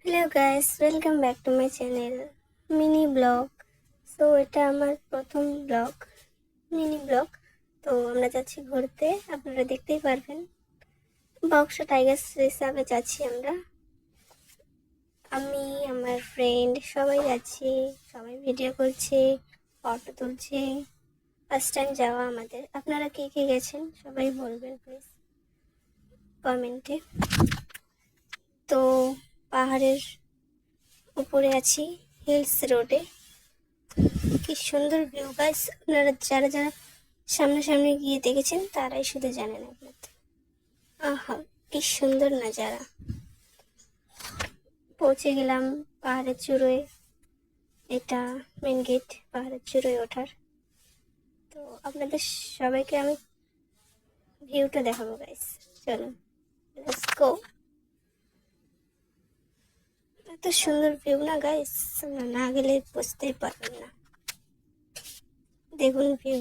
Hello guys, welcome back to my channel mini blog. So এটা আমার প্রথম blog, mini blog. তো আমরা যাচ্ছি ঘুরতে, আপনারা দেখতেই পারবেন। বক্সা টাইগার্স হিসাবে যাচ্ছি আমরা, আমি আমার ফ্রেন্ড সবাই যাচ্ছি। সবাই ভিডিও করছে, ফটো তুলছে। ফার্স্ট টাইম যাওয়া আমাদের। আপনারা কে কে গেছেন সবাই বলবেন প্লিজ কমেন্টে। তো পাহাড়ের উপরে আছি, হিলস রোডে। কি সুন্দর ভিউ গাইস, আপনারা যারা যারা সামনাসামনি গিয়ে দেখেছেন তারাই শুধু জানেন আপনাদের। আহা, কি সুন্দর নাজারা। পৌঁছে গেলাম পাহাড়ের চূড়োয়। এটা মেন গেট পাহাড়ের চূড়োয় ওঠার। তো আপনাদের সবাইকে আমি ভিউটা দেখাবো গাইস, চলুন লেটস গো। এত সুন্দর ভিউ না গাইস, না গেলে বুঝতেই পারবেন না। দেখুন ভিউ।